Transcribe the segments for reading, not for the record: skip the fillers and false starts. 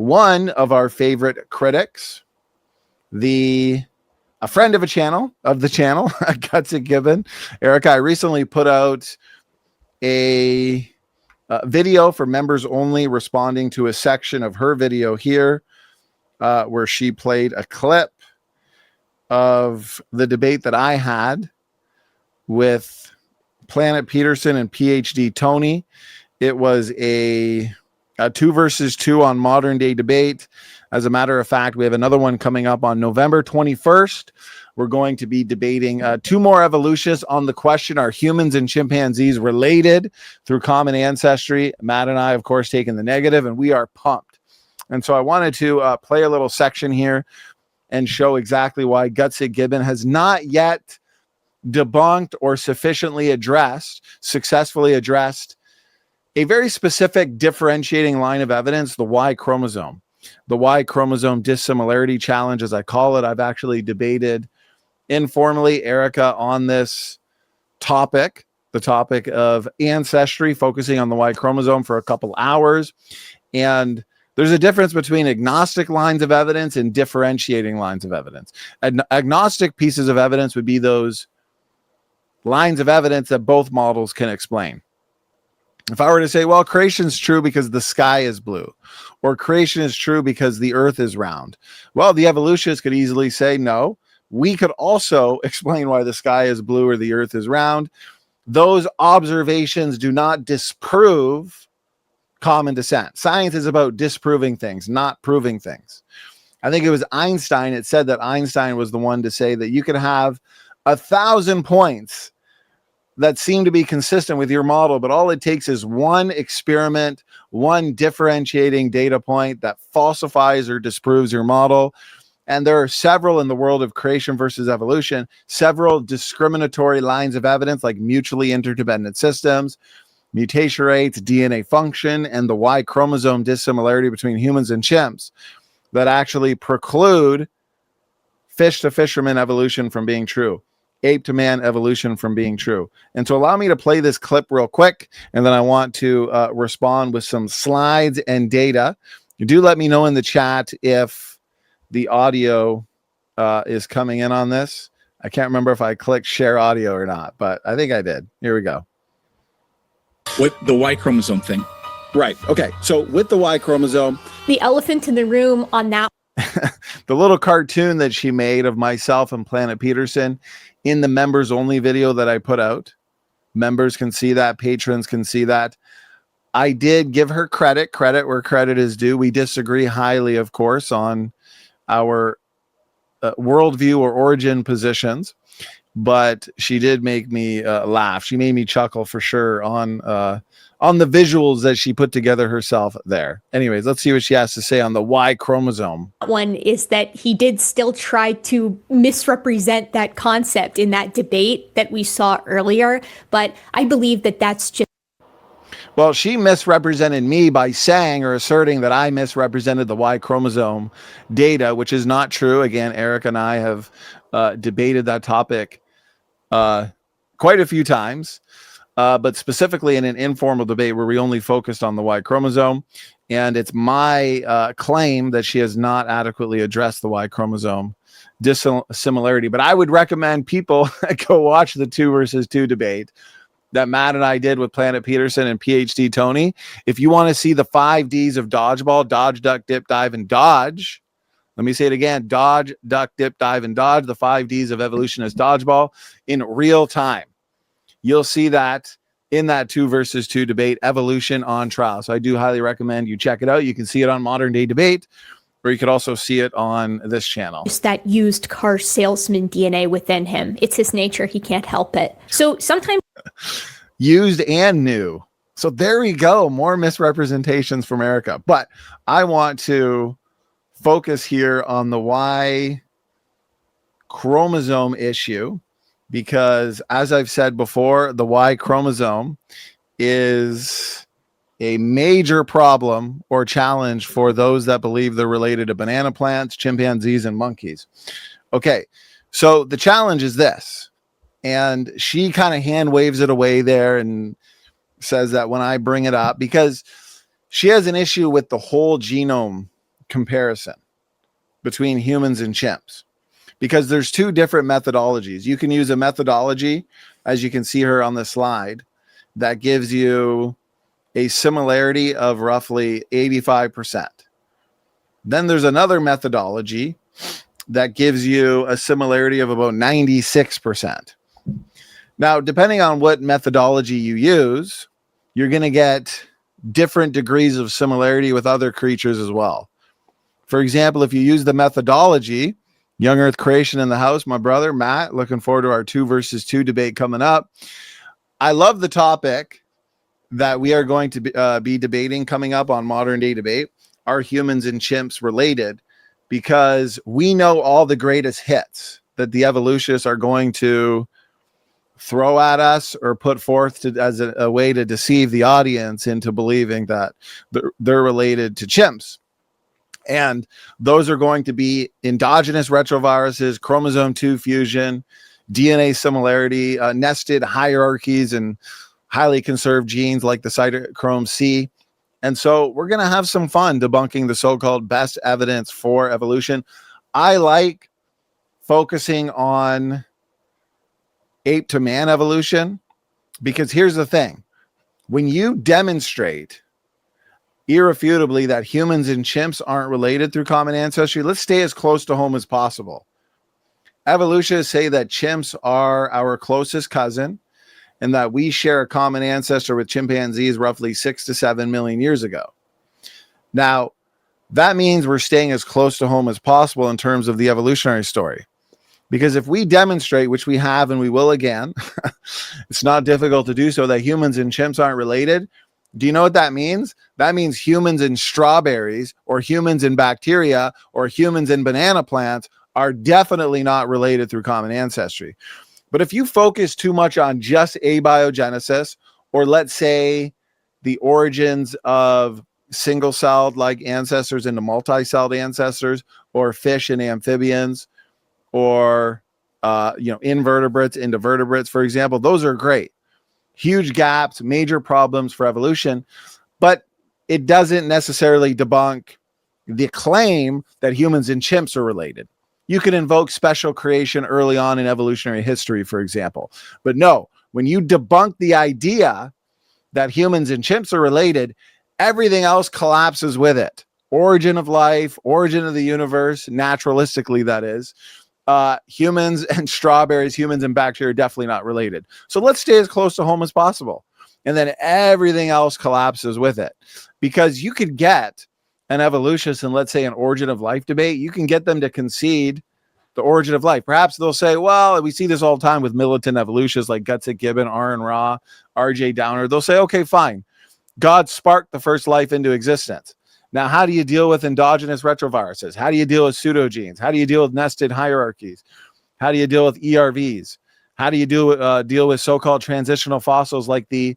one of our favorite critics, a friend of the channel, Gutsick Gibbon. Erika, I recently put out a video for members only, responding to a section of her video here, where she played a clip of the debate that I had with Planet Peterson and PhD Tony. It was a 2 versus 2 on modern day debate. As a matter of fact, we have another one coming up on November 21st. We're going to be debating 2 more evolutionists on the question, are humans and chimpanzees related through common ancestry? Matt and I, of course, taking the negative, and we are pumped. And so I wanted to play a little section here and show exactly why Gutsick Gibbon has not yet debunked or successfully addressed a very specific differentiating line of evidence, the Y chromosome. The Y chromosome dissimilarity challenge, as I call it. I've actually debated informally Erika on this topic, the topic of ancestry, focusing on the Y chromosome for a couple hours. And there's a difference between agnostic lines of evidence and differentiating lines of evidence. Agnostic pieces of evidence would be those lines of evidence that both models can explain. If I were to say, well, creation is true because the sky is blue, or creation is true because the earth is round, well, the evolutionists could easily say, no, we could also explain why the sky is blue or the earth is round. Those observations do not disprove common descent. Science is about disproving things, not proving things. I think it was Einstein. It said that Einstein was the one to say that you could have 1,000 points that seem to be consistent with your model, but all it takes is one experiment, one differentiating data point that falsifies or disproves your model. And there are several in the world of creation versus evolution, several discriminatory lines of evidence, like mutually interdependent systems, mutation rates, DNA function, and the Y chromosome dissimilarity between humans and chimps, that actually preclude fish to fisherman evolution from being true, ape-to-man evolution from being true. And so allow me to play this clip real quick, and then I want to respond with some slides and data. Do let me know in the chat if the audio is coming in on this. I can't remember if I clicked share audio or not, but I think I did. Here we go. With the Y chromosome thing. Right. Okay. So with the Y chromosome, the elephant in the room on that. The little cartoon that she made of myself and Planet Peterson in the members only video that I put out. Members can see that. Patrons can see that. I did give her credit where credit is due. We disagree highly, of course, on our worldview or origin positions, but she did make me laugh. She made me chuckle for sure on the visuals that she put together herself there. Anyways, let's see what she has to say on the Y chromosome. One is that he did still try to misrepresent that concept in that debate that we saw earlier, but I believe that that's just... Well, she misrepresented me by saying or asserting that I misrepresented the Y chromosome data, which is not true. Again, Erika and I have debated that topic quite a few times, but specifically in an informal debate where we only focused on the Y chromosome. And it's my claim that she has not adequately addressed the Y chromosome dissimilarity. But I would recommend people go watch the 2 versus 2 debate that Matt and I did with Planet Peterson and PhD Tony. If you want to see the 5 Ds of dodgeball, dodge, duck, dip, dive, and dodge. Let me say it again: dodge, duck, dip, dive, and dodge, the 5 Ds of evolutionist dodgeball in real time. You'll see that in that 2 versus 2 debate, evolution on trial. So I do highly recommend you check it out. You can see it on Modern Day Debate, or you could also see it on this channel. It's that used car salesman DNA within him. It's his nature. He can't help it. So sometimes used and new. So there we go. More misrepresentations from Erika. But I want to focus here on the Y chromosome issue, because as I've said before, the Y chromosome is a major problem or challenge for those that believe they're related to banana plants, chimpanzees, and monkeys. Okay, so the challenge is this, and she kind of hand waves it away there and says that when I bring it up, because she has an issue with the whole genome comparison between humans and chimps, because there's two different methodologies. You can use a methodology, as you can see here on the slide, that gives you a similarity of roughly 85%. Then there's another methodology that gives you a similarity of about 96%. Now, depending on what methodology you use, you're going to get different degrees of similarity with other creatures as well. For example, if you use the methodology, Young Earth Creation in the house, my brother, Matt, looking forward to our 2 versus 2 debate coming up. I love the topic that we are going to be debating coming up on Modern Day Debate. Are humans and chimps related? Because we know all the greatest hits that the evolutionists are going to throw at us or put forth as a way to deceive the audience into believing that they're related to chimps. And those are going to be endogenous retroviruses, chromosome 2 fusion, DNA similarity, nested hierarchies, and highly conserved genes like the cytochrome C. And so we're going to have some fun debunking the so-called best evidence for evolution. I like focusing on ape-to-man evolution, because here's the thing. When you demonstrate irrefutably that humans and chimps aren't related through common ancestry, let's stay as close to home as possible. Evolutionists say that chimps are our closest cousin and that we share a common ancestor with chimpanzees roughly 6 to 7 million years ago. Now, that means we're staying as close to home as possible in terms of the evolutionary story. Because if we demonstrate, which we have and we will again, it's not difficult to do so, that humans and chimps aren't related. Do you know what that means? That means humans and strawberries, or humans and bacteria, or humans and banana plants are definitely not related through common ancestry. But if you focus too much on just abiogenesis, or let's say the origins of single-celled like ancestors into multi-celled ancestors, or fish and amphibians, or invertebrates into vertebrates, for example, those are great. Huge gaps, major problems for evolution, but it doesn't necessarily debunk the claim that humans and chimps are related. You can invoke special creation early on in evolutionary history, for example. But no, when you debunk the idea that humans and chimps are related, everything else collapses with it. Origin of life, origin of the universe, naturalistically, that is. Humans and strawberries, humans and bacteria are definitely not related. So let's stay as close to home as possible. And then everything else collapses with it. Because you could get an evolutionist in, let's say, an origin of life debate, you can get them to concede the origin of life. Perhaps they'll say, well, we see this all the time with militant evolutionists like Gutsick Gibbon, Aaron Ra, RJ Downer. They'll say, okay, fine. God sparked the first life into existence. Now, how do you deal with endogenous retroviruses? How do you deal with pseudogenes? How do you deal with nested hierarchies? How do you deal with ERVs? How do you deal with so-called transitional fossils like the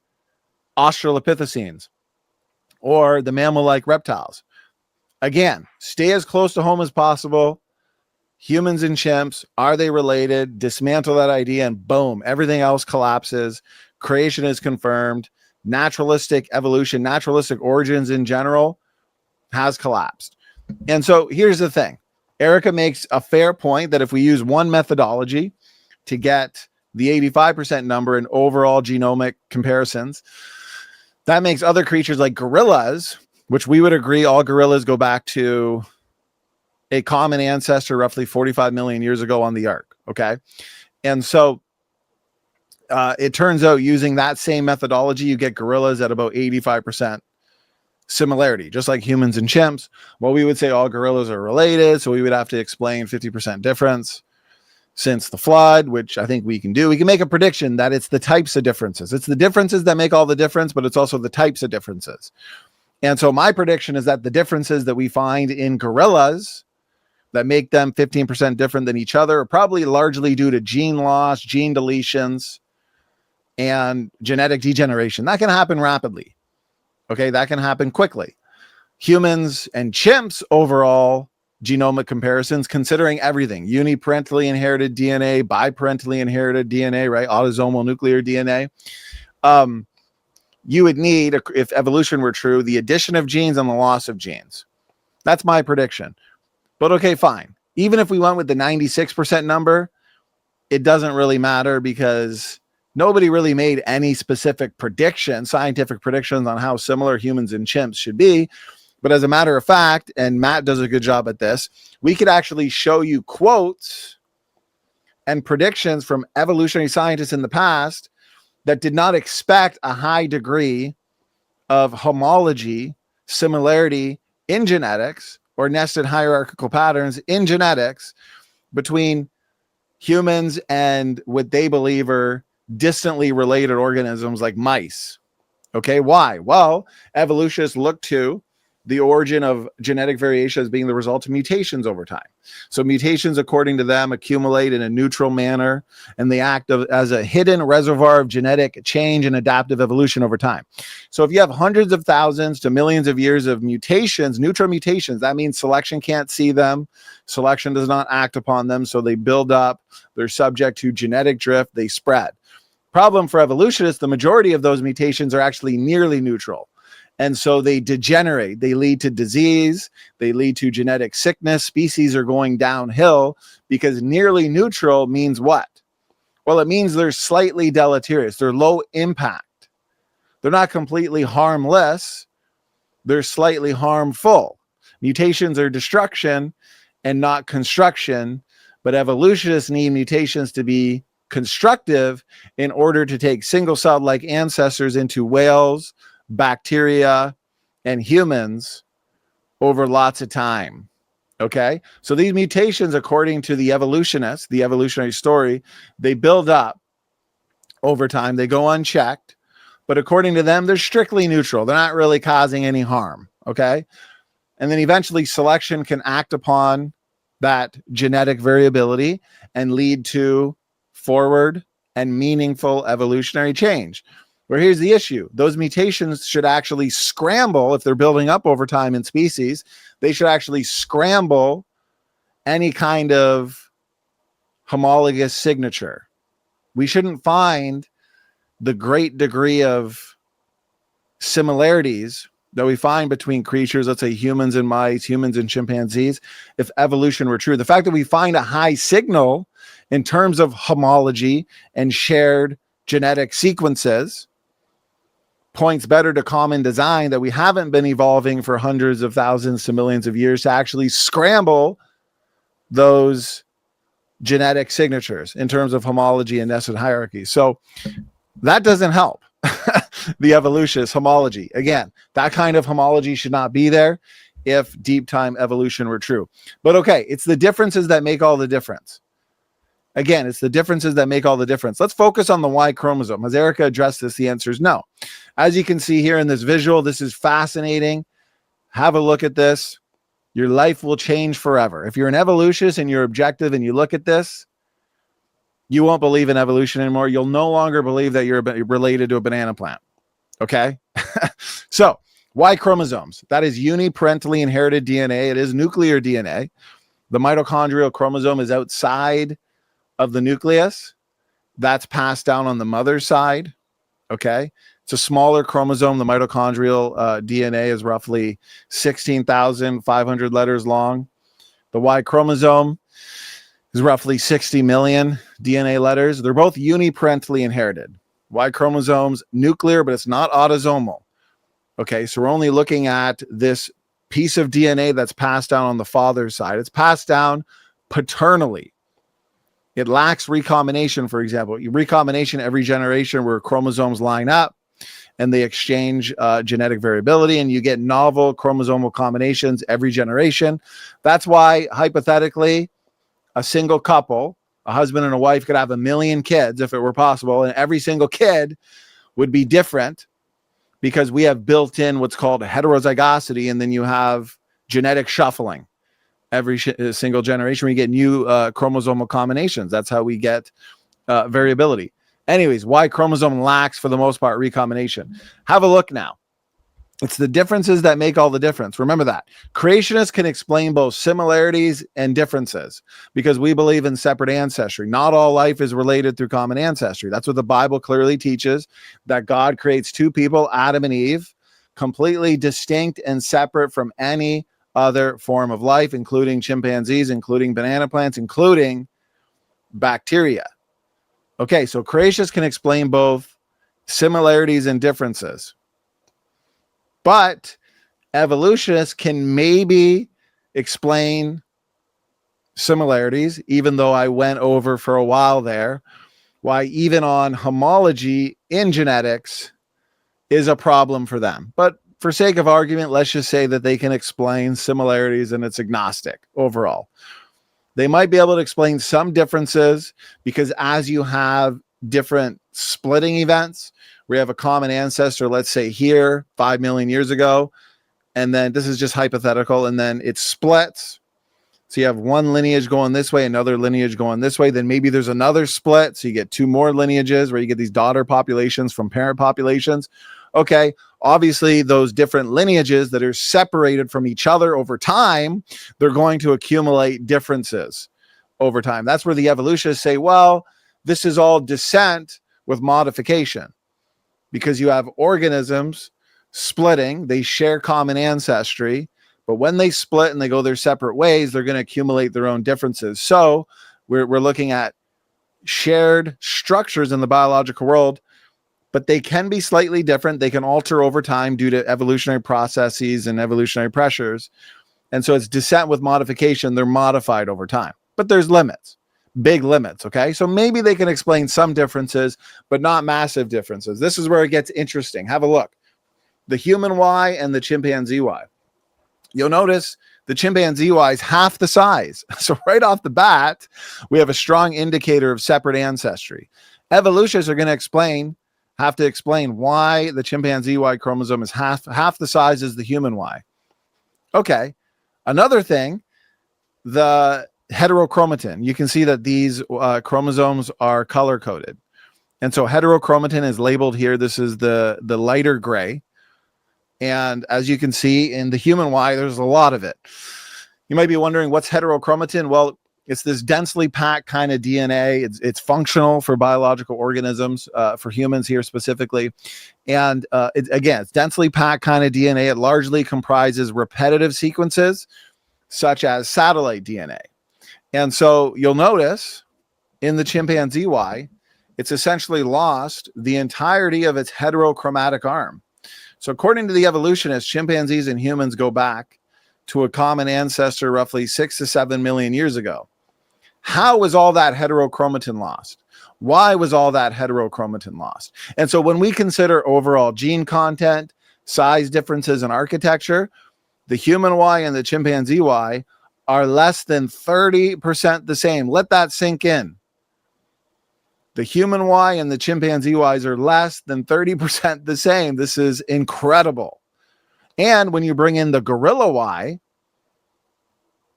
Australopithecines or the mammal-like reptiles? Again, stay as close to home as possible. Humans and chimps, are they related? Dismantle that idea and boom, everything else collapses. Creation is confirmed. Naturalistic evolution, naturalistic origins in general has collapsed. And so here's the thing. Erika makes a fair point that if we use one methodology to get the 85% number in overall genomic comparisons, that makes other creatures like gorillas, which we would agree all gorillas go back to a common ancestor roughly 45 million years ago on the ark. Okay. And so it turns out using that same methodology, you get gorillas at about 85% similarity, just like humans and chimps. Well, we would say all gorillas are related, so we would have to explain 50% difference since the flood, which I think we can do. We can make a prediction that it's the types of differences. It's the differences that make all the difference, but it's also the types of differences. And so my prediction is that the differences that we find in gorillas that make them 15% different than each other are probably largely due to gene loss, gene deletions, and genetic degeneration. That can happen rapidly. Okay, that can happen quickly. Humans and chimps overall genomic comparisons, considering everything, uniparentally inherited DNA, biparentally inherited DNA, right? Autosomal nuclear DNA. You would need, if evolution were true, the addition of genes and the loss of genes. That's my prediction. But okay, fine. Even if we went with the 96% number, it doesn't really matter because nobody really made any specific scientific predictions on how similar humans and chimps should be. But as a matter of fact, and Matt does a good job at this, we could actually show you quotes and predictions from evolutionary scientists in the past that did not expect a high degree of homology, similarity in genetics, or nested hierarchical patterns in genetics between humans and what they believe are distantly related organisms like mice. Okay, why? Well, evolutionists look to the origin of genetic variation as being the result of mutations over time. So mutations, according to them, accumulate in a neutral manner, and they act as a hidden reservoir of genetic change and adaptive evolution over time. So if you have hundreds of thousands to millions of years of mutations, neutral mutations, that means selection can't see them. Selection does not act upon them. So they build up, they're subject to genetic drift, they spread. Problem for evolutionists, the majority of those mutations are actually nearly neutral. And so they degenerate. They lead to disease. They lead to genetic sickness. Species are going downhill because nearly neutral means what? Well, it means they're slightly deleterious. They're low impact. They're not completely harmless. They're slightly harmful. Mutations are destruction and not construction. But evolutionists need mutations to be constructive in order to take single-celled like ancestors into whales, bacteria, and humans over lots of time. Okay, so these mutations, according to the evolutionists, the evolutionary story, they build up over time. They go unchecked, but according to them, they're strictly neutral. They're not really causing any harm. Okay, and then eventually selection can act upon that genetic variability and lead to forward and meaningful evolutionary change. Where here's the issue. Those mutations should actually scramble, if they're building up over time in species, they should actually scramble any kind of homologous signature. We shouldn't find the great degree of similarities that we find between creatures, let's say humans and mice, humans and chimpanzees, if evolution were true. The fact that we find a high signal in terms of homology and shared genetic sequences points better to common design, that we haven't been evolving for hundreds of thousands to millions of years to actually scramble those genetic signatures in terms of homology and nested hierarchy. So that doesn't help the evolutionist homology. Again, that kind of homology should not be there if deep time evolution were true. But okay, it's the differences that make all the difference. Again, it's the differences that make all the difference. Let's focus on the Y chromosome. Has Erika addressed this? The answer is no. As you can see here in this visual, this is fascinating. Have a look at this. Your life will change forever. If you're an evolutionist and you're objective and you look at this, you won't believe in evolution anymore. You'll no longer believe that you're related to a banana plant. Okay? So, Y chromosomes. That is uniparentally inherited DNA. It is nuclear DNA. The mitochondrial chromosome is outside of the nucleus. That's passed down on the mother's side. Okay. It's a smaller chromosome. The mitochondrial DNA is roughly 16,500 letters long. The Y chromosome is roughly 60 million DNA letters. They're both uniparentally inherited. Y chromosomes, nuclear, but it's not autosomal. Okay. So we're only looking at this piece of DNA that's passed down on the father's side. It's passed down paternally. It lacks recombination, for example. Recombination every generation where chromosomes line up and they exchange genetic variability, and you get novel chromosomal combinations every generation. That's why, hypothetically, a single couple, a husband and a wife, could have 1 million kids if it were possible, and every single kid would be different because we have built in what's called heterozygosity, and then you have genetic shuffling. Every single generation, we get new chromosomal combinations. That's how we get variability. Anyways, Y chromosome lacks, for the most part, recombination. Have a look now. It's the differences that make all the difference. Remember that. Creationists can explain both similarities and differences because we believe in separate ancestry. Not all life is related through common ancestry. That's what the Bible clearly teaches, that God creates two people, Adam and Eve, completely distinct and separate from any other form of life, including chimpanzees, including banana plants, including bacteria. Okay, so creationists can explain both similarities and differences, but evolutionists can maybe explain similarities, even though I went over for a while there why even on homology in genetics is a problem for them. But for sake of argument, let's just say that they can explain similarities and it's agnostic overall. They might be able to explain some differences because as you have different splitting events, we have a common ancestor, let's say here 5 million years ago, and then this is just hypothetical, and then it splits. So you have one lineage going this way, another lineage going this way. Then maybe there's another split. So you get two more lineages where you get these daughter populations from parent populations. Okay, obviously those different lineages that are separated from each other over time, they're going to accumulate differences over time. That's where the evolutionists say, well, this is all descent with modification because you have organisms splitting. They share common ancestry. But when they split and they go their separate ways, they're going to accumulate their own differences. So we're looking at shared structures in the biological world, but they can be slightly different. They can alter over time due to evolutionary processes and evolutionary pressures. And so it's descent with modification. They're modified over time, but there's limits, big limits. Okay. So maybe they can explain some differences, but not massive differences. This is where it gets interesting. Have a look. The human Y and the chimpanzee Y. You'll notice the chimpanzee Y is half the size. So right off the bat, we have a strong indicator of separate ancestry. Evolutionists are going to have to explain why the chimpanzee Y chromosome is half the size as the human Y. Okay. Another thing, the heterochromatin. You can see that these chromosomes are color-coded. And so heterochromatin is labeled here. This is the lighter gray. And as you can see in the human Y, there's a lot of it. You might be wondering what's heterochromatin? Well, it's this densely packed kind of DNA. It's functional for biological organisms, for humans here specifically. And it's densely packed kind of DNA. It largely comprises repetitive sequences such as satellite DNA. And so you'll notice in the chimpanzee Y, it's essentially lost the entirety of its heterochromatic arm. So according to the evolutionists, chimpanzees and humans go back to a common ancestor roughly 6 to 7 million years ago. How was all that heterochromatin lost? Why was all that heterochromatin lost? And so when we consider overall gene content, size differences, and architecture, the human Y and the chimpanzee Y are less than 30% the same. Let that sink in. The human Y and the chimpanzee Ys are less than 30% the same. This is incredible. And when you bring in the gorilla Y,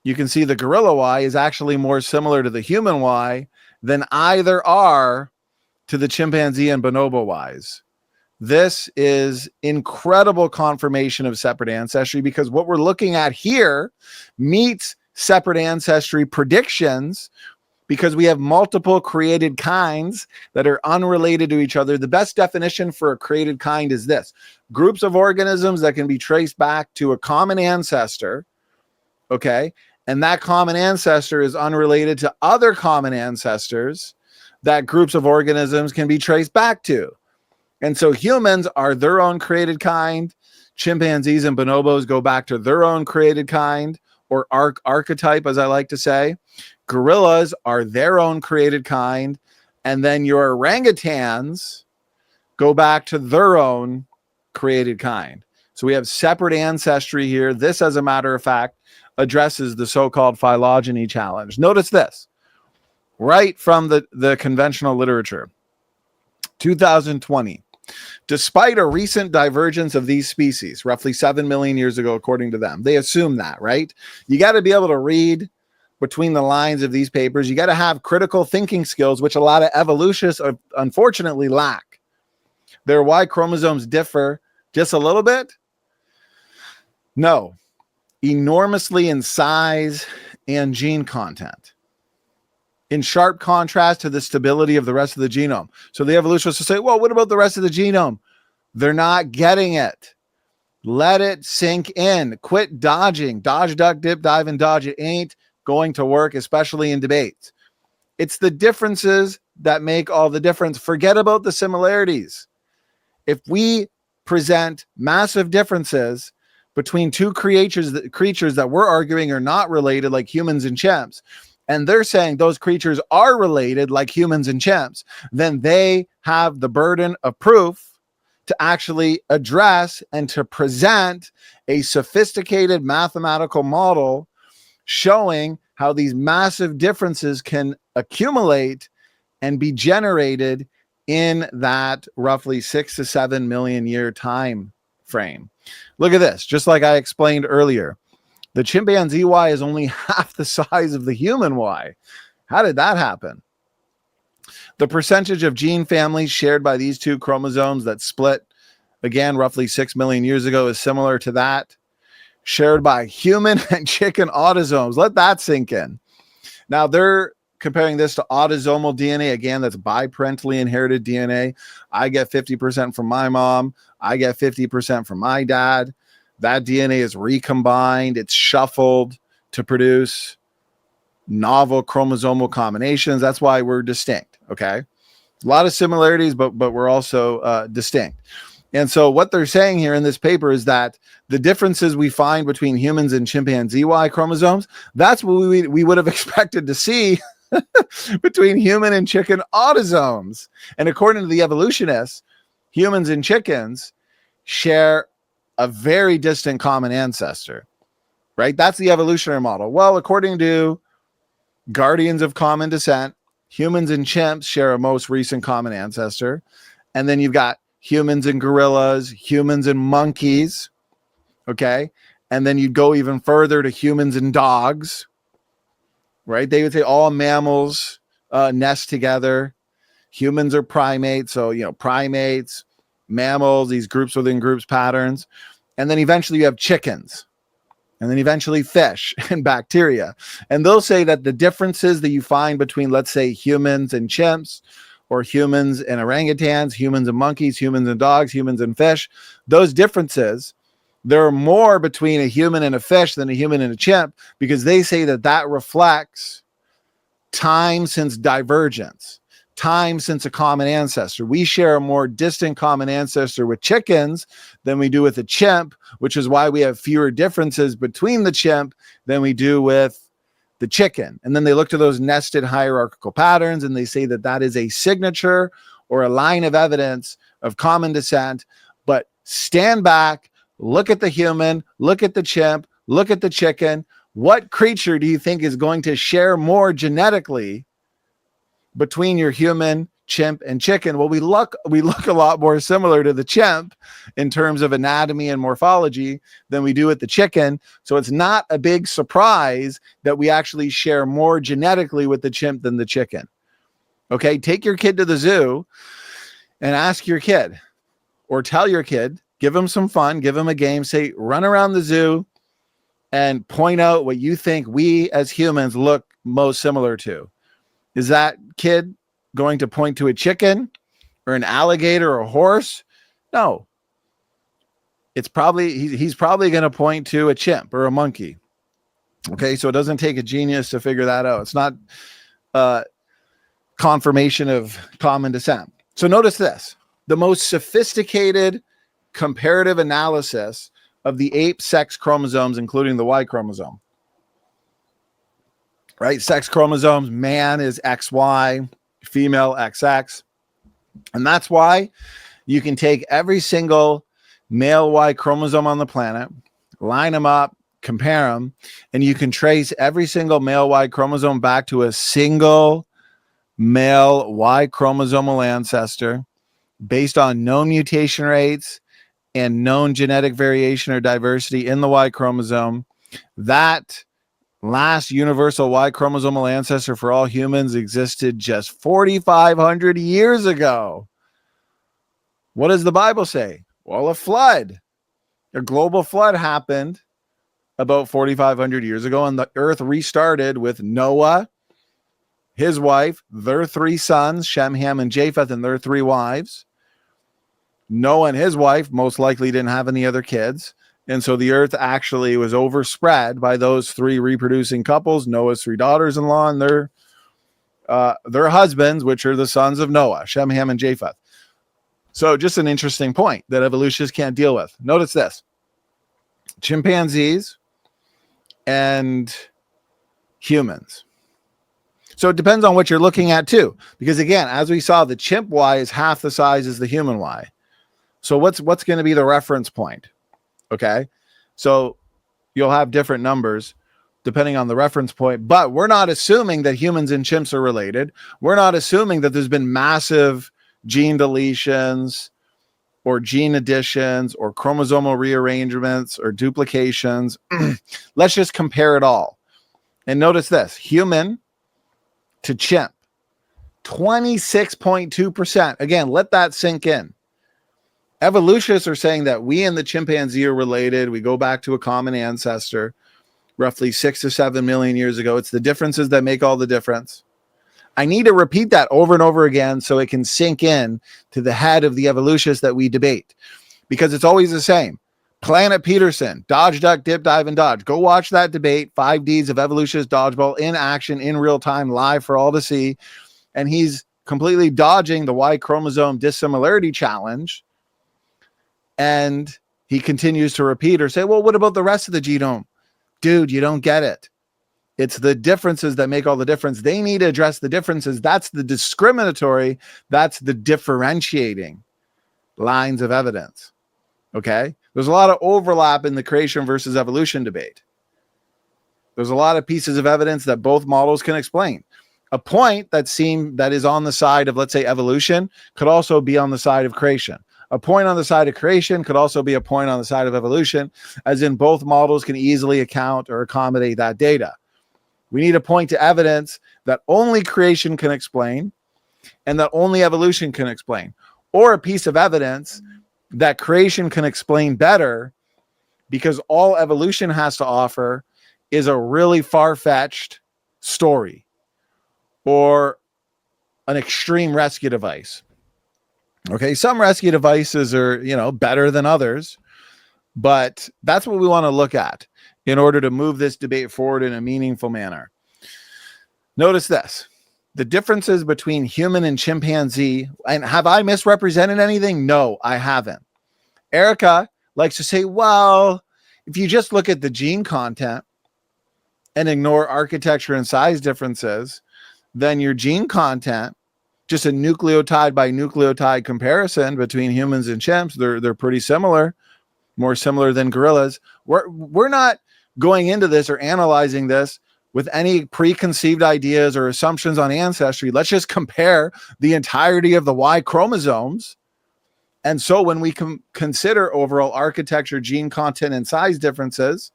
you can see the gorilla Y is actually more similar to the human Y than either are to the chimpanzee and bonobo Ys. This is incredible confirmation of separate ancestry because what we're looking at here meets separate ancestry predictions because we have multiple created kinds that are unrelated to each other. The best definition for a created kind is this: groups of organisms that can be traced back to a common ancestor, okay? And that common ancestor is unrelated to other common ancestors that groups of organisms can be traced back to. And so humans are their own created kind. Chimpanzees and bonobos go back to their own created kind, or archetype, as I like to say. Gorillas are their own created kind, and then your orangutans go back to their own created kind. So we have separate ancestry here. This, as a matter of fact, addresses the so-called phylogeny challenge. Notice this, right from the conventional literature. 2020. Despite a recent divergence of these species, roughly 7 million years ago, according to them, they assume that, right? You got to be able to read between the lines of these papers. You got to have critical thinking skills, which a lot of evolutionists unfortunately lack. Their Y chromosomes differ just a little bit? No, enormously in size and gene content, in sharp contrast to the stability of the rest of the genome. So the evolutionists will say, well, what about the rest of the genome? They're not getting it. Let it sink in. Quit dodging. Dodge, duck, dip, dive, and dodge. It ain't going to work, especially in debates. It's the differences that make all the difference. Forget about the similarities. If we present massive differences between two creatures that we're arguing are not related, like humans and chimps, and they're saying those creatures are related, like humans and chimps, then they have the burden of proof to actually address and to present a sophisticated mathematical model showing how these massive differences can accumulate and be generated in that roughly 6 to 7 million year time frame. Look at this. Just like I explained earlier, the chimpanzee Y is only half the size of the human Y. How did that happen? The percentage of gene families shared by these two chromosomes that split, again, roughly 6 million years ago, is similar to that shared by human and chicken autosomes. Let that sink in. Now, they're comparing this to autosomal DNA. Again, that's biparentally inherited DNA. I get 50% from my mom. I get 50% from my dad. That DNA is recombined. It's shuffled to produce novel chromosomal combinations. That's why we're distinct. Okay. A lot of similarities, but we're also distinct. And so what they're saying here in this paper is that the differences we find between humans and chimpanzee Y chromosomes, that's what we would have expected to see between human and chicken autosomes. And according to the evolutionists, humans and chickens share a very distant common ancestor, right? That's the evolutionary model. Well, according to guardians of common descent, humans and chimps share a most recent common ancestor. And then you've got humans and gorillas, humans and monkeys, okay? And then you'd go even further to humans and dogs, right? They would say all mammals nest together. Humans are primates, so, primates, mammals, these groups within groups patterns. And then eventually you have chickens, and then eventually fish and bacteria. And they'll say that the differences that you find between, let's say, humans and chimps, or humans and orangutans, humans and monkeys, humans and dogs, humans and fish, those differences, there are more between a human and a fish than a human and a chimp, because they say that reflects time since divergence, time since a common ancestor. We share a more distant common ancestor with chickens than we do with a chimp, which is why we have fewer differences between the chimp than we do with the chicken. And then they look to those nested hierarchical patterns and they say that that is a signature or a line of evidence of common descent. But stand back, look at the human, look at the chimp, look at the chicken. What creature do you think is going to share more genetically between your human, chimp, and chicken? Well, we look a lot more similar to the chimp in terms of anatomy and morphology than we do with the chicken. So it's not a big surprise that we actually share more genetically with the chimp than the chicken. Okay, take your kid to the zoo and ask your kid, or tell your kid, give them some fun, give them a game, say, run around the zoo and point out what you think we as humans look most similar to. Is that kid going to point to a chicken or an alligator or a horse? No. It's probably, he's probably going to point to a chimp or a monkey. Okay, so it doesn't take a genius to figure that out. It's not confirmation of common descent. So notice this, the most sophisticated comparative analysis of the ape sex chromosomes, including the Y chromosome. Right? Sex chromosomes, man is XY, female XX. And that's why you can take every single male Y chromosome on the planet, line them up, compare them, and you can trace every single male Y chromosome back to a single male Y chromosomal ancestor based on known mutation rates and known genetic variation or diversity in the Y chromosome. That last universal Y chromosomal ancestor for all humans existed just 4,500 years ago. What does the Bible say? Well, a global flood happened about 4,500 years ago, and the earth restarted with Noah, his wife, their three sons, Shem, Ham, and Japheth, and their three wives. Noah and his wife most likely didn't have any other kids. And so the earth actually was overspread by those three reproducing couples, Noah's three daughters-in-law and their husbands, which are the sons of Noah, Shem, Ham, and Japheth. So just an interesting point that evolutionists can't deal with. Notice this. Chimpanzees and humans. So it depends on what you're looking at too. Because again, as we saw, the chimp Y is half the size as the human Y. So what's going to be the reference point? Okay. So you'll have different numbers depending on the reference point, but we're not assuming that humans and chimps are related. We're not assuming that there's been massive gene deletions or gene additions or chromosomal rearrangements or duplications. Let's just compare it all. And notice this, human to chimp, 26.2%. Again, let that sink in. Evolutionists are saying that we and the chimpanzee are related. We go back to a common ancestor, roughly 6 to 7 million years ago. It's the differences that make all the difference. I need to repeat that over and over again so it can sink in to the head of the evolutionists that we debate, because it's always the same. Planet Peterson, dodge, duck, dip, dive, and dodge. Go watch that debate, 5 Ds of evolutionist dodgeball in action, in real time, live for all to see. And he's completely dodging the Y chromosome dissimilarity challenge. And he continues to repeat or say, well, what about the rest of the genome? Dude, you don't get it. It's the differences that make all the difference. They need to address the differences. That's the discriminatory. That's the differentiating lines of evidence. Okay. There's a lot of overlap in the creation versus evolution debate. There's a lot of pieces of evidence that both models can explain. A point that is on the side of, let's say, evolution could also be on the side of creation. A point on the side of creation could also be a point on the side of evolution, as in both models can easily account or accommodate that data. We need to point to evidence that only creation can explain and that only evolution can explain, or a piece of evidence that creation can explain better because all evolution has to offer is a really far-fetched story or an extreme rescue device. Okay, some rescue devices are, better than others, but that's what we want to look at in order to move this debate forward in a meaningful manner. Notice this, the differences between human and chimpanzee. And have I misrepresented anything? No, I haven't. Erika likes to say, well, if you just look at the gene content and ignore architecture and size differences, then your gene content, just a nucleotide by nucleotide comparison between humans and chimps, they're pretty similar, more similar than gorillas. We're not going into this or analyzing this with any preconceived ideas or assumptions on ancestry. Let's just compare the entirety of the Y chromosomes. And so when we consider overall architecture, gene content, and size differences,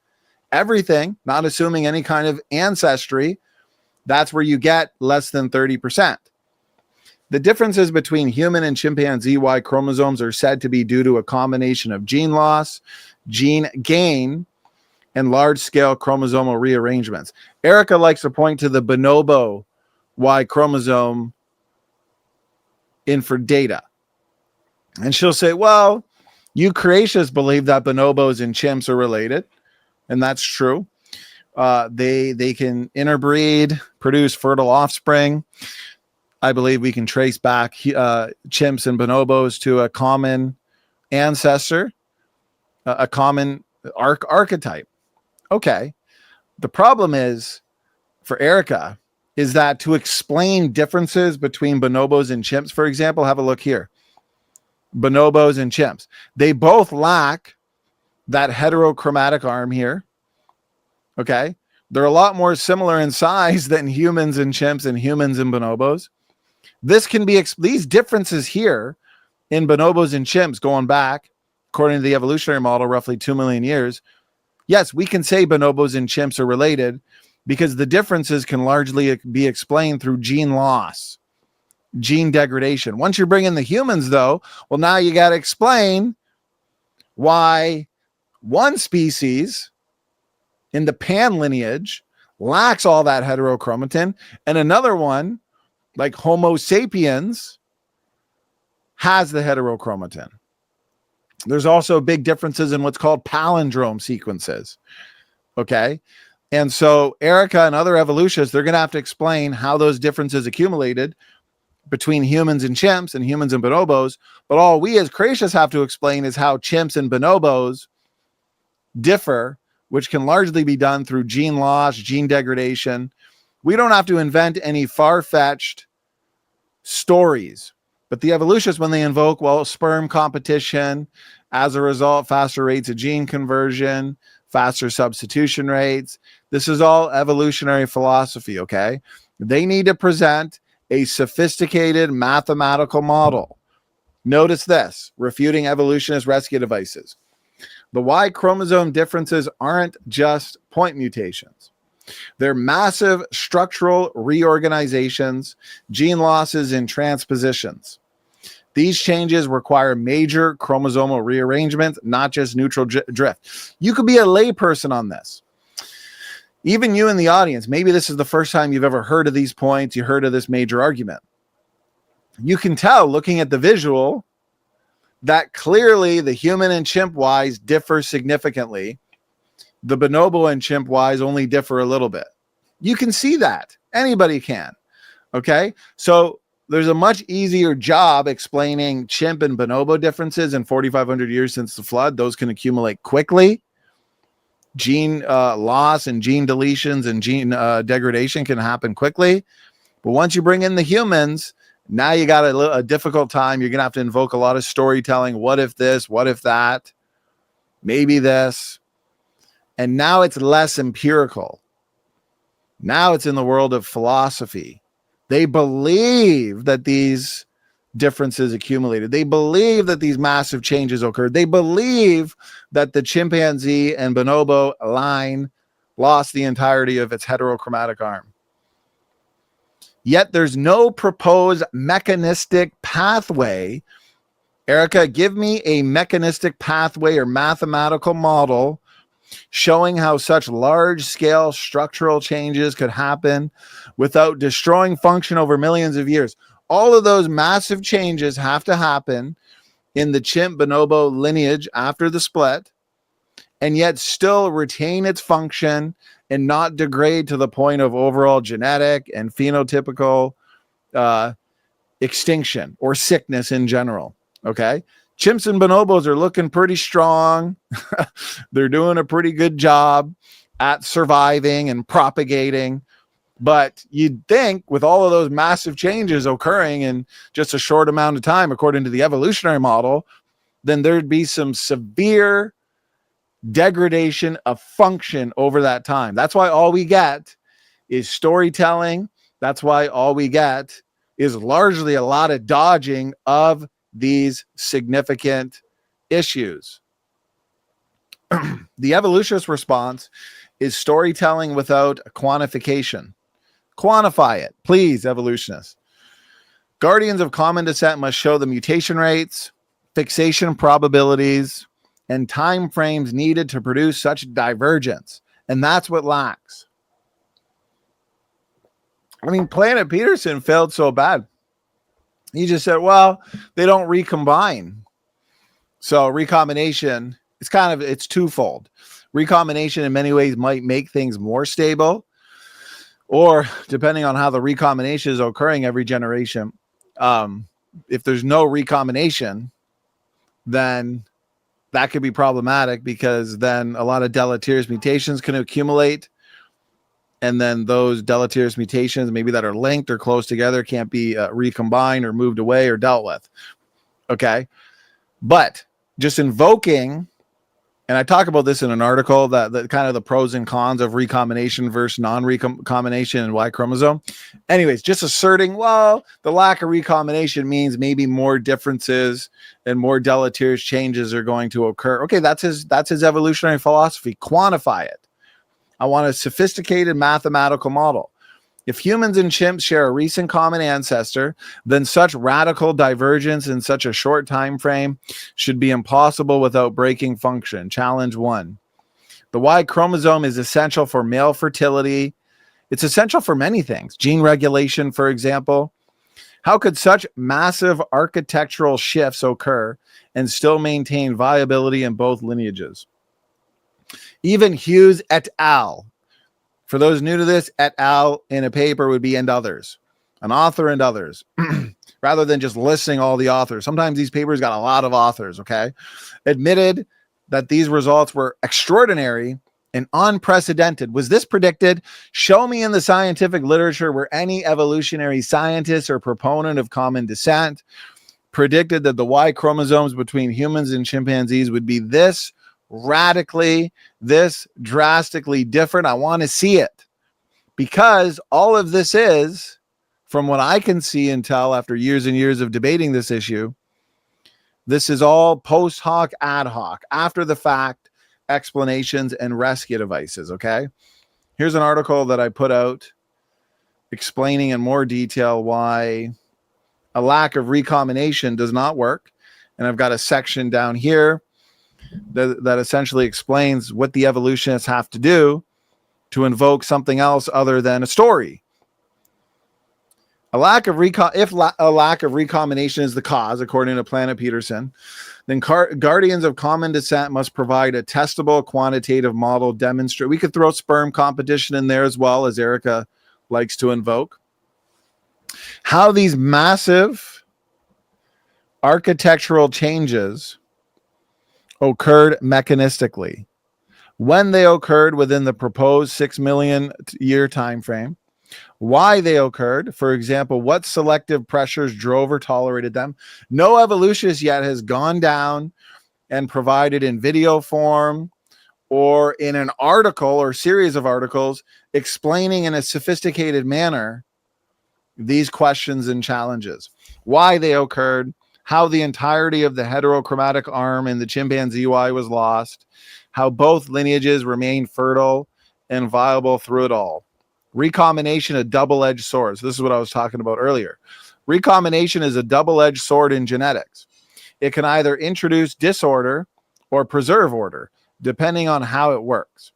everything, not assuming any kind of ancestry, that's where you get less than 30%. The differences between human and chimpanzee Y chromosomes are said to be due to a combination of gene loss, gene gain, and large-scale chromosomal rearrangements. Erika likes to point to the bonobo Y chromosome in for data. And she'll say, well, you creationists believe that bonobos and chimps are related, and that's true. They can interbreed, produce fertile offspring. I believe we can trace back chimps and bonobos to a common ancestor, a common archetype. Okay. The problem is, for Erika, is that to explain differences between bonobos and chimps, for example, have a look here. Bonobos and chimps. They both lack that heterochromatic arm here. Okay. They're a lot more similar in size than humans and chimps and humans and bonobos. This can be, these differences here in bonobos and chimps going back, according to the evolutionary model, roughly 2 million years. Yes, we can say bonobos and chimps are related because the differences can largely be explained through gene loss, gene degradation. Once you bring in the humans, though, well, now you got to explain why one species in the pan lineage lacks all that heterochromatin and another one, like Homo sapiens, has the heterochromatin. There's also big differences in what's called palindrome sequences. Okay. And so Erika and other evolutionists, they're going to have to explain how those differences accumulated between humans and chimps and humans and bonobos. But all we as creationists have to explain is how chimps and bonobos differ, which can largely be done through gene loss, gene degradation. We don't have to invent any far-fetched stories. But the evolutionists, when they invoke, well, sperm competition, as a result, faster rates of gene conversion, faster substitution rates. This is all evolutionary philosophy, okay? They need to present a sophisticated mathematical model. Notice this, refuting evolutionist rescue devices. The Y chromosome differences aren't just point mutations. They're massive structural reorganizations, gene losses, and transpositions. These changes require major chromosomal rearrangement, not just neutral drift. You could be a layperson on this. Even you in the audience, maybe this is the first time you've ever heard of these points, you heard of this major argument. You can tell looking at the visual that clearly the human and chimp Ys differ significantly. The bonobo and chimp Ys only differ a little bit. You can see that. Anybody can. Okay? So there's a much easier job explaining chimp and bonobo differences in 4,500 years since the flood. Those can accumulate quickly. Gene loss and gene deletions and gene degradation can happen quickly. But once you bring in the humans, now you got a difficult time. You're going to have to invoke a lot of storytelling. What if this? What if that? Maybe this. And now it's less empirical. Now it's in the world of philosophy. They believe that these differences accumulated. They believe that these massive changes occurred. They believe that the chimpanzee and bonobo line lost the entirety of its heterochromatic arm. Yet there's no proposed mechanistic pathway. Erika, give me a mechanistic pathway or mathematical model showing how such large-scale structural changes could happen without destroying function over millions of years. All of those massive changes have to happen in the chimp-bonobo lineage after the split, and yet still retain its function and not degrade to the point of overall genetic and phenotypical extinction or sickness in general. Okay? Chimps and bonobos are looking pretty strong. They're doing a pretty good job at surviving and propagating. But you'd think with all of those massive changes occurring in just a short amount of time, according to the evolutionary model, then there'd be some severe degradation of function over that time. That's why all we get is storytelling. That's why all we get is largely a lot of dodging of these significant issues. The evolutionist response is storytelling without quantification. Quantify it, please, evolutionists. Guardians of common descent must show the mutation rates, fixation probabilities, and time frames needed to produce such divergence. And that's what lacks. I mean, Planet Peterson failed so bad. He just said, well, they don't recombine. So recombination, it's twofold. Recombination in many ways might make things more stable, or depending on how the recombination is occurring every generation, if there's no recombination, then that could be problematic because then a lot of deleterious mutations can accumulate. And then those deleterious mutations, maybe that are linked or close together, can't be recombined or moved away or dealt with. Okay. But just invoking, and I talk about this in an article, that kind of the pros and cons of recombination versus non-recombination and Y chromosome. Anyways, just asserting, well, the lack of recombination means maybe more differences and more deleterious changes are going to occur. Okay, that's his evolutionary philosophy. Quantify it. I want a sophisticated mathematical model. If humans and chimps share a recent common ancestor, then such radical divergence in such a short time frame should be impossible without breaking function. Challenge 1. The Y chromosome is essential for male fertility. It's essential for many things. Gene regulation, for example. How could such massive architectural shifts occur and still maintain viability in both lineages? Even Hughes et al. For those new to this, et al. In a paper would be and others, an author and others, rather than just listing all the authors. Sometimes these papers got a lot of authors, okay? Admitted that these results were extraordinary and unprecedented. Was this predicted? Show me in the scientific literature where any evolutionary scientist or proponent of common descent predicted that the Y chromosomes between humans and chimpanzees would be this radically, this drastically different. I want to see it, because all of this is, from what I can see and tell after years and years of debating this issue, this is all post hoc, ad hoc, after the fact explanations and rescue devices. Okay, here's an article that I put out explaining in more detail why a lack of recombination does not work, and I've got a section down here that essentially explains what the evolutionists have to do to invoke something else other than a story. If a lack of recombination is the cause, according to Planet Peterson, then guardians of common descent must provide a testable quantitative model demonstrate. We could throw sperm competition in there as well, as Erika likes to invoke. How these massive architectural changes occurred mechanistically, when they occurred within the proposed 6 million year time frame, why they occurred, for example, what selective pressures drove or tolerated them. No evolutionist yet has gone down and provided in video form or in an article or series of articles explaining in a sophisticated manner these questions and challenges, why they occurred, how the entirety of the heterochromatic arm in the chimpanzee Y was lost, how both lineages remain fertile and viable through it all. Recombination, a double-edged sword. So this is what I was talking about earlier. Recombination is a double-edged sword in genetics. It can either introduce disorder or preserve order, depending on how it works.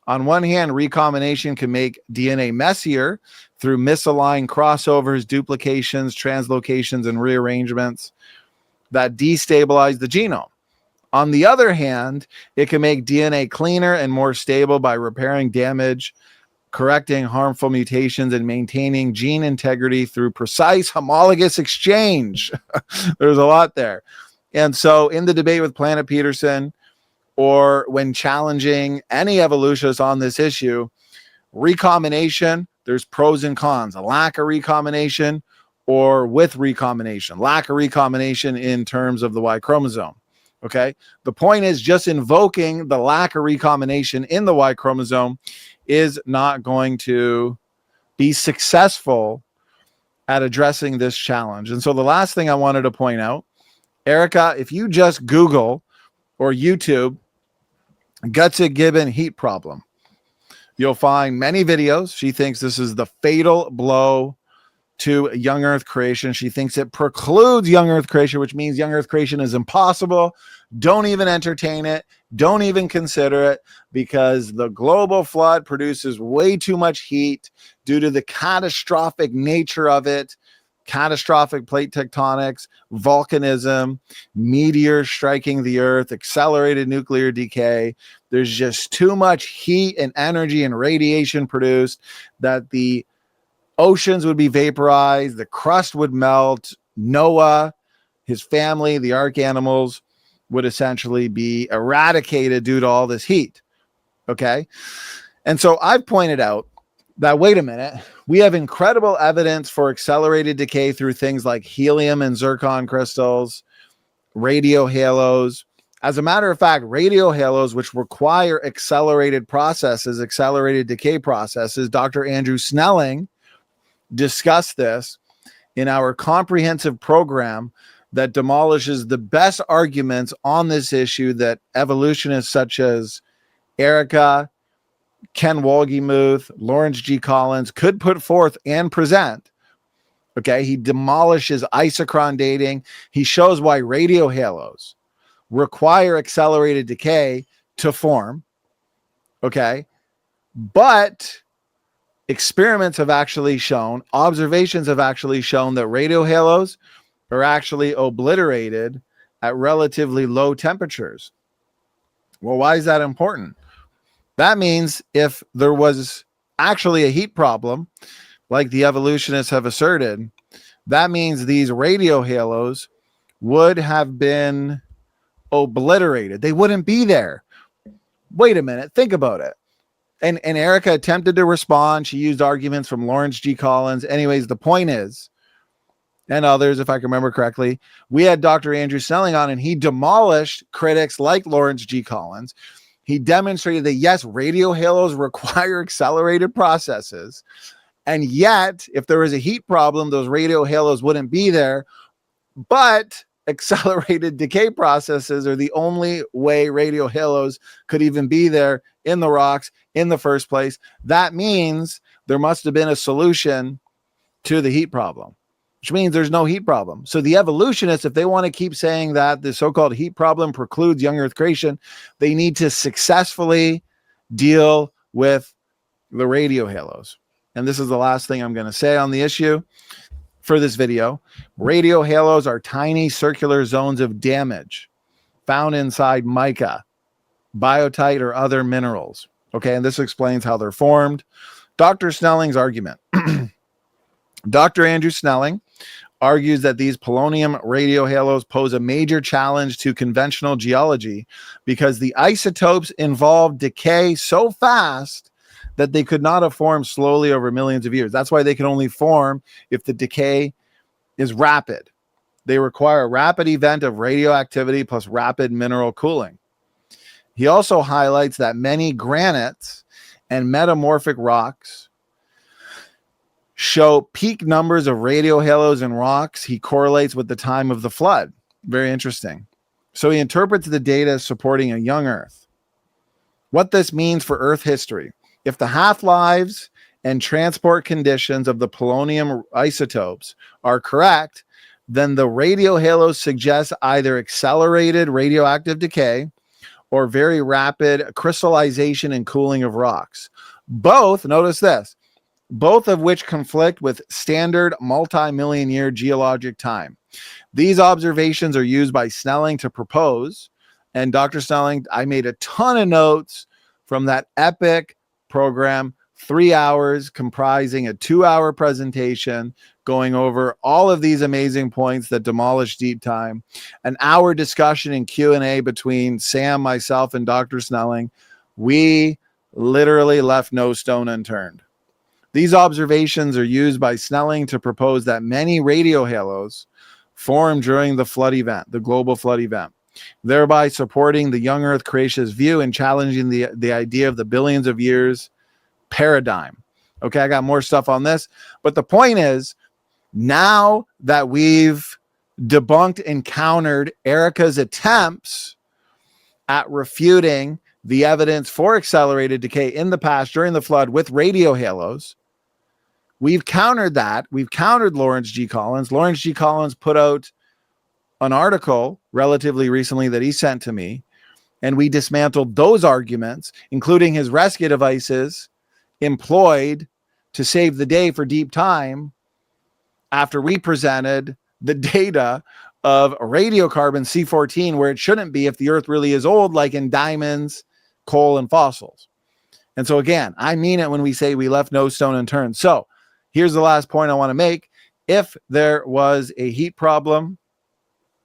On one hand, recombination can make DNA messier through misaligned crossovers, duplications, translocations, and rearrangements that destabilize the genome. On the other hand, it can make DNA cleaner and more stable by repairing damage, correcting harmful mutations, and maintaining gene integrity through precise homologous exchange. There's a lot there. And so in the debate with Planet Peterson, or when challenging any evolutionists on this issue, recombination, there's pros and cons. A lack of recombination or with recombination. Lack of recombination in terms of the Y chromosome. Okay? The point is, just invoking the lack of recombination in the Y chromosome is not going to be successful at addressing this challenge. And so the last thing I wanted to point out, Erika, if you just Google or YouTube Gutsick Gibbon heat problem, you'll find many videos. She thinks this is the fatal blow to young Earth creation. She thinks it precludes young Earth creation, which means young Earth creation is impossible. Don't even entertain it. Don't even consider it, because the global flood produces way too much heat due to the catastrophic nature of it. Catastrophic plate tectonics, volcanism, meteors striking the Earth, accelerated nuclear decay. There's just too much heat and energy and radiation produced that the oceans would be vaporized, the crust would melt, Noah, his family, the ark animals would essentially be eradicated due to all this heat. Okay? And so I've pointed out that, wait a minute, we have incredible evidence for accelerated decay through things like helium and zircon crystals, radio halos. As a matter of fact, radio halos, which require accelerated processes, accelerated decay processes, Dr. Andrew Snelling discussed this in our comprehensive program that demolishes the best arguments on this issue that evolutionists such as Erika, Ken Wohlgemuth, Lawrence G. Collins could put forth and present. Okay, he demolishes isochron dating. He shows why radio halos require accelerated decay to form. Okay, but experiments have actually shown, observations have actually shown that radio halos are actually obliterated at relatively low temperatures. Well, why is that important? That means if there was actually a heat problem, like the evolutionists have asserted, that means these radio halos would have been obliterated. They wouldn't be there. Wait a minute. Think about it. And Erika attempted to respond. She used arguments from Lawrence G. Collins. Anyways, the point is, and others, if I can remember correctly, we had Dr. Andrew Snelling on, and he demolished critics like Lawrence G. Collins. He demonstrated that, yes, radio halos require accelerated processes. And yet, if there was a heat problem, those radio halos wouldn't be there. But accelerated decay processes are the only way radio halos could even be there in the rocks in the first place. That means there must have been a solution to the heat problem, which means there's no heat problem. So the evolutionists, if they want to keep saying that the so-called heat problem precludes young Earth creation, they need to successfully deal with the radio halos. And this is the last thing I'm going to say on the issue for this video. Radio halos are tiny circular zones of damage found inside mica, biotite, or other minerals. Okay, and this explains how they're formed. Dr. Snelling's argument. Dr. Andrew Snelling argues that these polonium radio halos pose a major challenge to conventional geology because the isotopes involved decay so fast that they could not have formed slowly over millions of years. That's why they can only form if the decay is rapid. They require a rapid event of radioactivity plus rapid mineral cooling. He also highlights that many granites and metamorphic rocks show peak numbers of radio halos in rocks. He correlates with the time of the flood. Very interesting. So he interprets the data supporting a young Earth. What this means for Earth history. If the half-lives and transport conditions of the polonium isotopes are correct, then the radio halos suggest either accelerated radioactive decay or very rapid crystallization and cooling of rocks. Both, notice this, both of which conflict with standard multi-million year geologic time. These observations are used by Snelling to propose, and Dr. Snelling, I made a ton of notes from that epic program, 3 hours, comprising a 2-hour presentation going over all of these amazing points that demolish deep time, an hour discussion and Q&A between Sam, myself, and Dr. Snelling. We literally left no stone unturned. These observations are used by Snelling to propose that many radio halos formed during the flood event, the global flood event, thereby supporting the young Earth creationist view and challenging the idea of the billions of years paradigm. Okay, I got more stuff on this, but the point is, now that we've debunked and countered Erika's attempts at refuting the evidence for accelerated decay in the past during the flood with radio halos, we've countered that. We've countered Lawrence G. Collins. Lawrence G. Collins put out an article relatively recently that he sent to me, and we dismantled those arguments, including his rescue devices employed to save the day for deep time after we presented the data of radiocarbon C14 where it shouldn't be if the Earth really is old, like in diamonds, coal, and fossils. And so again, I mean it when we say we left no stone unturned. So here's the last point I want to make. If there was a heat problem,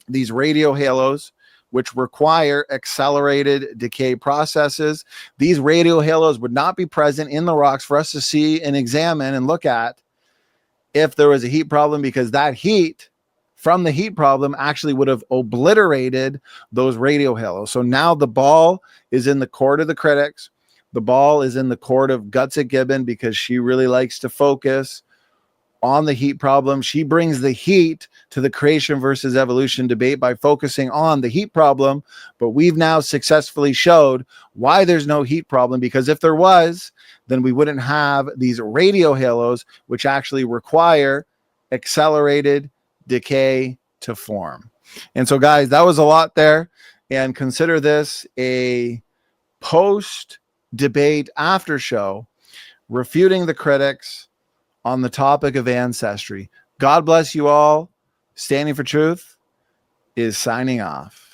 these radio halos, which require accelerated decay processes, these radio halos would not be present in the rocks for us to see and examine and look at if there was a heat problem, because that heat from the heat problem actually would have obliterated those radio halos. So now the ball is in the court of the critics. The ball is in the court of Gutsick Gibbon, because she really likes to focus on the heat problem. She brings the heat to the creation versus evolution debate by focusing on the heat problem. But we've now successfully showed why there's no heat problem, because if there was, then we wouldn't have these radio halos, which actually require accelerated decay to form. And so, guys, that was a lot there. And consider this a post-debate after show refuting the critics on the topic of ancestry. God bless you all. Standing for Truth is signing off.